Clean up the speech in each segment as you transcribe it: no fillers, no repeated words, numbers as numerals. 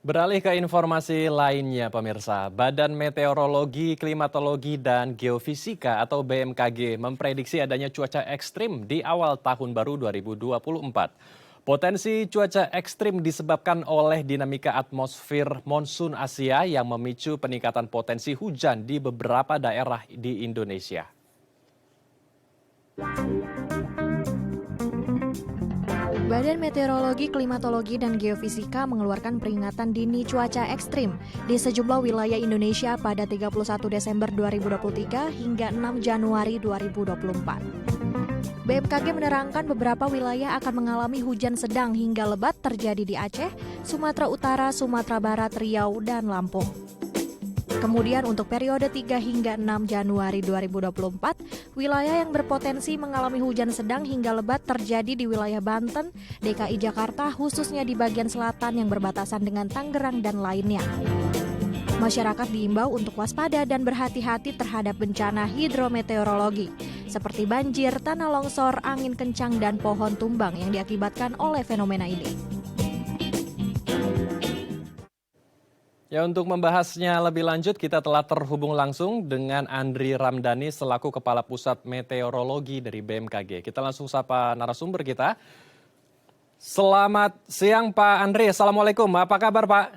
Beralih ke informasi lainnya, pemirsa. Badan Meteorologi, Klimatologi, dan Geofisika atau BMKG memprediksi adanya cuaca ekstrim di awal tahun baru 2024. Potensi cuaca ekstrim disebabkan oleh dinamika atmosfer monsun Asia yang memicu peningkatan potensi hujan di beberapa daerah di Indonesia. Badan Meteorologi, Klimatologi, dan Geofisika mengeluarkan peringatan dini cuaca ekstrim di sejumlah wilayah Indonesia pada 31 Desember 2023 hingga 6 Januari 2024. BMKG menerangkan beberapa wilayah akan mengalami hujan sedang hingga lebat terjadi di Aceh, Sumatera Utara, Sumatera Barat, Riau, dan Lampung. Kemudian untuk periode 3 hingga 6 Januari 2024, wilayah yang berpotensi mengalami hujan sedang hingga lebat terjadi di wilayah Banten, DKI Jakarta, khususnya di bagian selatan yang berbatasan dengan Tangerang dan lainnya. Masyarakat diimbau untuk waspada dan berhati-hati terhadap bencana hidrometeorologi, seperti banjir, tanah longsor, angin kencang, dan pohon tumbang yang diakibatkan oleh fenomena ini. Ya, untuk membahasnya lebih lanjut, kita telah terhubung langsung dengan Andri Ramdhani selaku Kepala Pusat Meteorologi dari BMKG. Kita langsung sapa narasumber kita. Selamat siang Pak Andri, Assalamualaikum. Apa kabar Pak?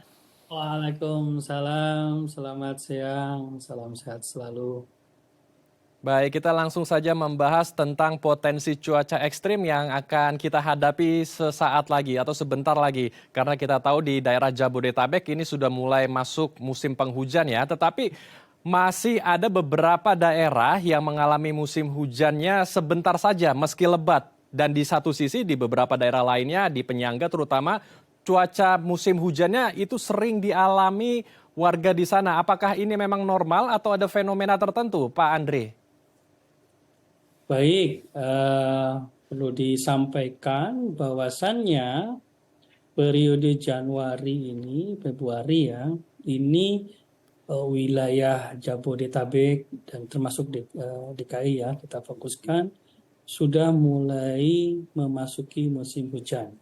Waalaikumsalam, selamat siang, salam sehat selalu. Baik, kita langsung saja membahas tentang potensi cuaca ekstrim yang akan kita hadapi sesaat lagi atau sebentar lagi. Karena kita tahu di daerah Jabodetabek ini sudah mulai masuk musim penghujan ya. Tetapi masih ada beberapa daerah yang mengalami musim hujannya sebentar saja meski lebat. Dan di satu sisi di beberapa daerah lainnya, di penyangga terutama, cuaca musim hujannya itu sering dialami warga di sana. Apakah ini memang normal atau ada fenomena tertentu Pak Andre? Baik, perlu disampaikan bahwasannya periode Januari ini, Februari ya, ini wilayah Jabodetabek dan termasuk DKI ya, kita fokuskan, sudah mulai memasuki musim hujan.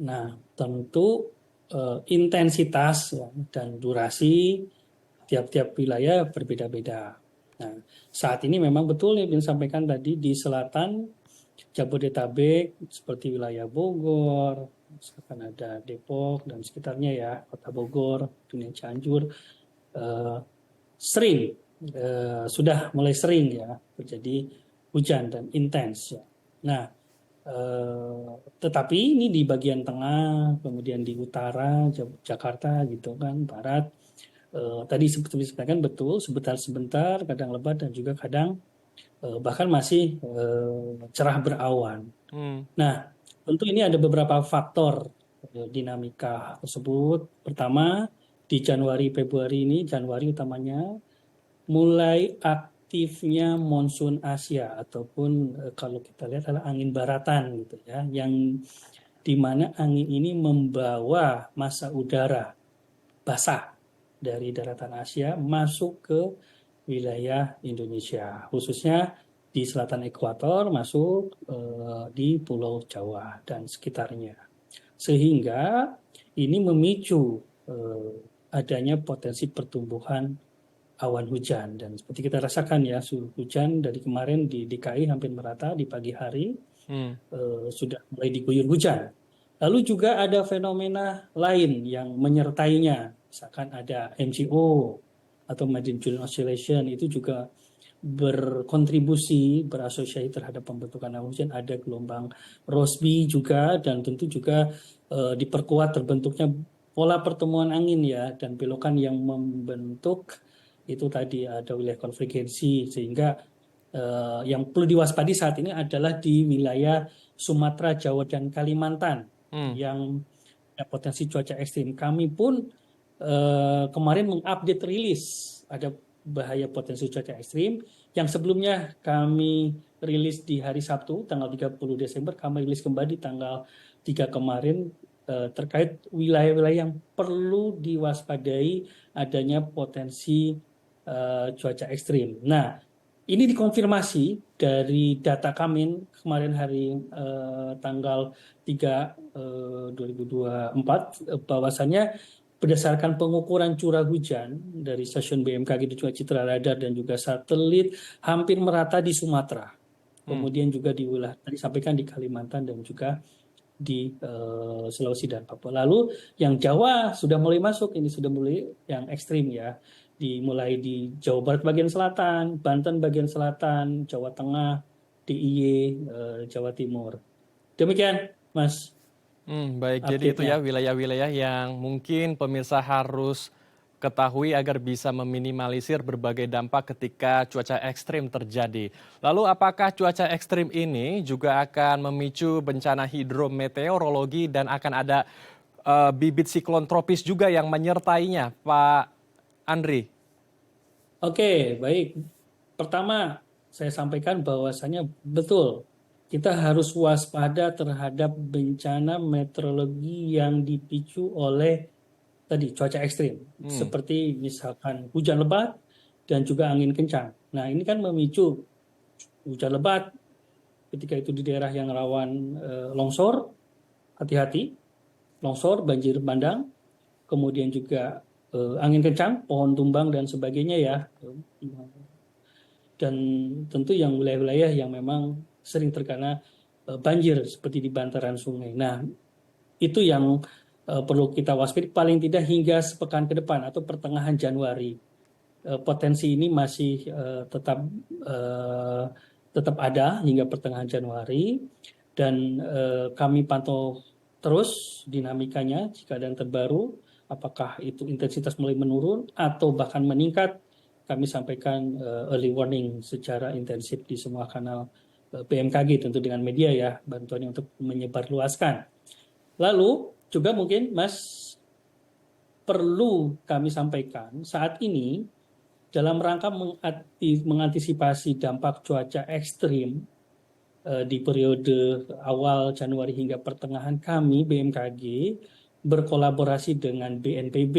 Nah, tentu intensitas ya, dan durasi tiap-tiap wilayah berbeda-beda. Nah, saat ini memang betul yang disampaikan tadi di selatan Jabodetabek seperti wilayah Bogor, misalkan ada Depok dan sekitarnya ya, Kota Bogor, Dunia Cianjur, sering sudah mulai sering ya terjadi hujan dan intens ya. Nah, tetapi ini di bagian tengah, kemudian di utara Jakarta gitu kan, barat. Tadi seperti disampaikan betul, sebentar-sebentar, kadang lebat dan juga kadang bahkan masih cerah berawan. Nah, tentu ini ada beberapa faktor dinamika tersebut. Pertama, di Januari Februari ini, Januari utamanya mulai aktifnya monsun Asia ataupun kalau kita lihat adalah angin baratan gitu ya, yang di mana angin ini membawa massa udara basah dari daratan Asia masuk ke wilayah Indonesia, khususnya di selatan ekuator masuk di Pulau Jawa dan sekitarnya. Sehingga ini memicu adanya potensi pertumbuhan awan hujan. Dan seperti kita rasakan ya, suhu hujan dari kemarin di DKI hampir merata di pagi hari, sudah mulai diguyur hujan. Lalu juga ada fenomena lain yang menyertainya, misalkan ada MCO atau Medium Joule Oscillation, itu juga berkontribusi, berasosiasi terhadap pembentukan awan hujan. Ada gelombang Rossby juga, dan tentu juga diperkuat terbentuknya pola pertemuan angin ya, dan belokan yang membentuk itu tadi ada wilayah konvergensi, sehingga yang perlu diwaspadi saat ini adalah di wilayah Sumatera, Jawa, dan Kalimantan yang ada potensi cuaca ekstrim. Kami pun kemarin mengupdate rilis ada bahaya potensi cuaca ekstrim yang sebelumnya kami rilis di hari Sabtu tanggal 30 Desember, kami rilis kembali tanggal 3 kemarin terkait wilayah-wilayah yang perlu diwaspadai adanya potensi cuaca ekstrim. Nah, ini dikonfirmasi dari data kami kemarin hari tanggal 3 2024 bahwasannya berdasarkan pengukuran curah hujan dari stasiun BMKG di Citra Radar dan juga satelit hampir merata di Sumatera. Kemudian juga di wilayah tadi sampaikan di Kalimantan dan juga di Sulawesi dan Papua. Lalu yang Jawa sudah mulai masuk, ini sudah mulai yang ekstrim ya. Dimulai di Jawa Barat bagian selatan, Banten bagian selatan, Jawa Tengah, DIY, Jawa Timur. Demikian, Mas, Baik, jadi itu update-nya. ya wilayah-wilayah yang mungkin pemirsa harus ketahui agar bisa meminimalisir berbagai dampak ketika cuaca ekstrim terjadi. Lalu apakah cuaca ekstrim ini juga akan memicu bencana hidrometeorologi dan akan ada bibit siklon tropis juga yang menyertainya, Pak Andri? Oke, baik. Pertama, saya sampaikan bahwasanya betul, kita harus waspada terhadap bencana meteorologi yang dipicu oleh tadi cuaca ekstrim, seperti misalkan hujan lebat dan juga angin kencang. Nah, ini kan memicu hujan lebat ketika itu di daerah yang rawan longsor, hati-hati, longsor, banjir bandang, kemudian juga angin kencang, pohon tumbang dan sebagainya ya. Dan tentu yang wilayah-wilayah yang memang sering terkena banjir seperti di bantaran sungai. Nah, itu yang perlu kita waspadai paling tidak hingga sepekan ke depan atau pertengahan Januari. Potensi ini masih tetap ada hingga pertengahan Januari dan kami pantau terus dinamikanya jika ada yang terbaru, apakah itu intensitas mulai menurun atau bahkan meningkat. Kami sampaikan early warning secara intensif di semua kanal BMKG, tentu dengan media ya, bantuannya untuk menyebarluaskan. Lalu juga mungkin Mas, perlu kami sampaikan saat ini dalam rangka mengantisipasi dampak cuaca ekstrim di periode awal Januari hingga pertengahan, kami BMKG berkolaborasi dengan BNPB,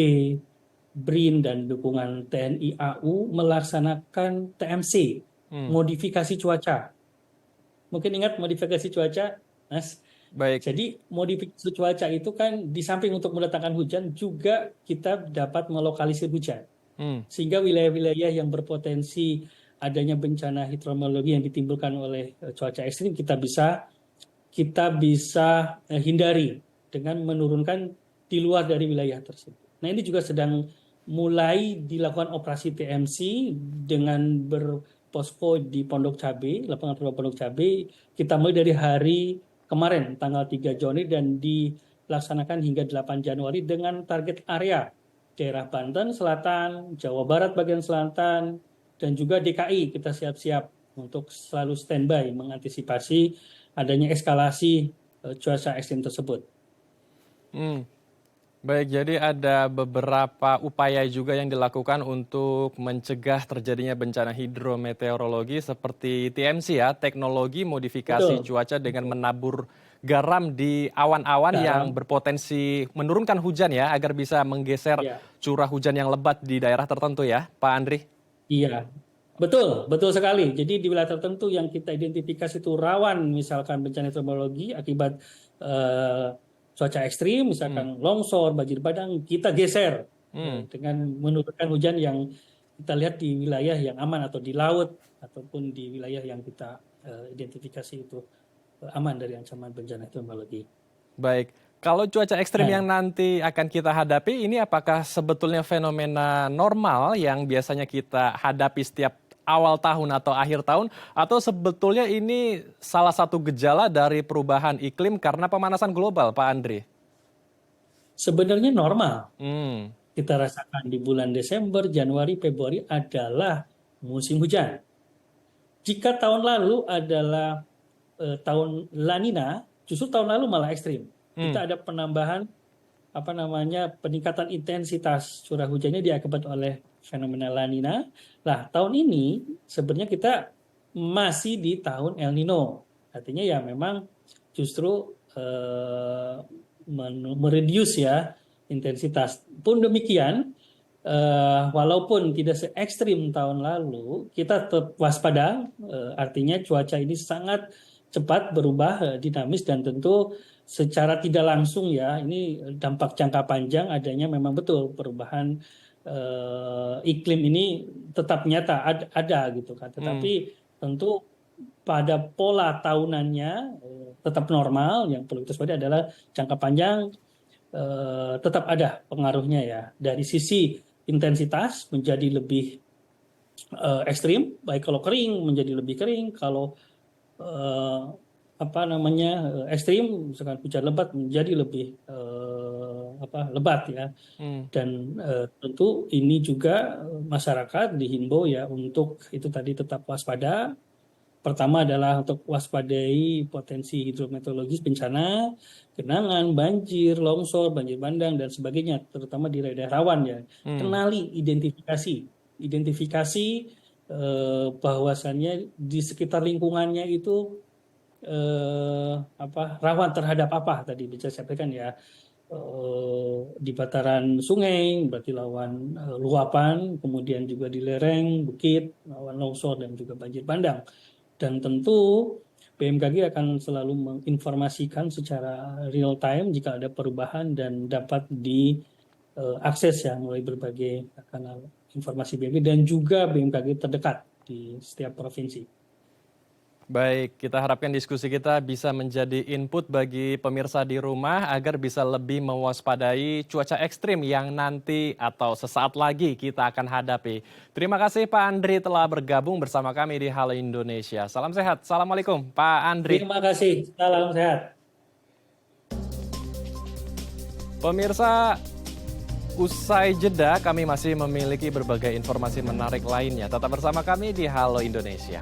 BRIN dan dukungan TNI AU melaksanakan TMC, modifikasi cuaca. Mungkin ingat modifikasi cuaca, Mas? Baik. Jadi modifikasi cuaca itu kan di samping untuk mendatangkan hujan, juga kita dapat melokalisir hujan. Sehingga wilayah-wilayah yang berpotensi adanya bencana hidrometeorologi yang ditimbulkan oleh cuaca ekstrim kita bisa hindari dengan menurunkan di luar dari wilayah tersebut. Nah, ini juga sedang mulai dilakukan operasi TMC dengan berposko di Pondok Cabe, lapangan Pondok Cabe. Kita mulai dari hari kemarin tanggal 3 Januari dan dilaksanakan hingga 8 Januari dengan target area daerah Banten Selatan, Jawa Barat bagian selatan, dan juga DKI. Kita siap-siap untuk selalu standby mengantisipasi adanya eskalasi cuaca ekstrim tersebut. Baik, jadi ada beberapa upaya juga yang dilakukan untuk mencegah terjadinya bencana hidrometeorologi seperti TMC ya, teknologi modifikasi cuaca dengan menabur garam di awan-awan yang berpotensi menurunkan hujan ya, agar bisa menggeser curah hujan yang lebat di daerah tertentu ya, Pak Andri? Iya, betul sekali. Jadi di wilayah tertentu yang kita identifikasi itu rawan misalkan bencana hidrometeorologi akibat cuaca ekstrim, misalkan longsor, banjir bandang, kita geser dengan menurunkan hujan yang kita lihat di wilayah yang aman atau di laut ataupun di wilayah yang kita identifikasi itu aman dari ancaman bencana hidrometeorologi. Baik, kalau cuaca ekstrim yang nanti akan kita hadapi ini apakah sebetulnya fenomena normal yang biasanya kita hadapi setiap awal tahun atau akhir tahun, atau sebetulnya ini salah satu gejala dari perubahan iklim karena pemanasan global, Pak Andri? Sebenarnya normal. Kita rasakan di bulan Desember, Januari, Februari adalah musim hujan. Jika tahun lalu adalah tahun La Nina, justru tahun lalu malah ekstrim. Kita ada penambahan peningkatan intensitas curah hujannya diakibat oleh fenomena La Nina. Nah, tahun ini sebenarnya kita masih di tahun El Nino. Artinya ya memang justru mereduce ya intensitas. Pun demikian, walaupun tidak se ekstrim tahun lalu, kita tetap waspada. Artinya cuaca ini sangat cepat berubah, dinamis, dan tentu secara tidak langsung ya, ini dampak jangka panjang adanya memang betul perubahan iklim ini tetap nyata ada gitu kan. Tetapi tentu pada pola tahunannya tetap normal. Yang perlu kita waspadai adalah jangka panjang tetap ada pengaruhnya ya. Dari sisi intensitas menjadi lebih ekstrim, baik kalau kering menjadi lebih kering, kalau ekstrim, misalkan hujan lebat menjadi lebih lebat ya. Dan tentu ini juga masyarakat dihimbau ya untuk itu tadi tetap waspada. Pertama adalah untuk waspadai potensi hidrometeorologis bencana, genangan, banjir, longsor, banjir bandang dan sebagainya, terutama di daerah rawan ya. Kenali, identifikasi bahwasannya di sekitar lingkungannya itu rawan terhadap apa tadi bisa saya sampaikan ya. Di bataran sungai berarti lawan luapan, kemudian juga di lereng, bukit, lawan longsor dan juga banjir bandang. Dan tentu BMKG akan selalu menginformasikan secara real time jika ada perubahan dan dapat diakses ya melalui berbagai kanal informasi BMKG dan juga BMKG terdekat di setiap provinsi. Baik, kita harapkan diskusi kita bisa menjadi input bagi pemirsa di rumah agar bisa lebih mewaspadai cuaca ekstrim yang nanti atau sesaat lagi kita akan hadapi. Terima kasih Pak Andri telah bergabung bersama kami di Halo Indonesia. Salam sehat. Assalamualaikum Pak Andri. Terima kasih. Salam sehat. Pemirsa, usai jeda kami masih memiliki berbagai informasi menarik lainnya. Tetap bersama kami di Halo Indonesia.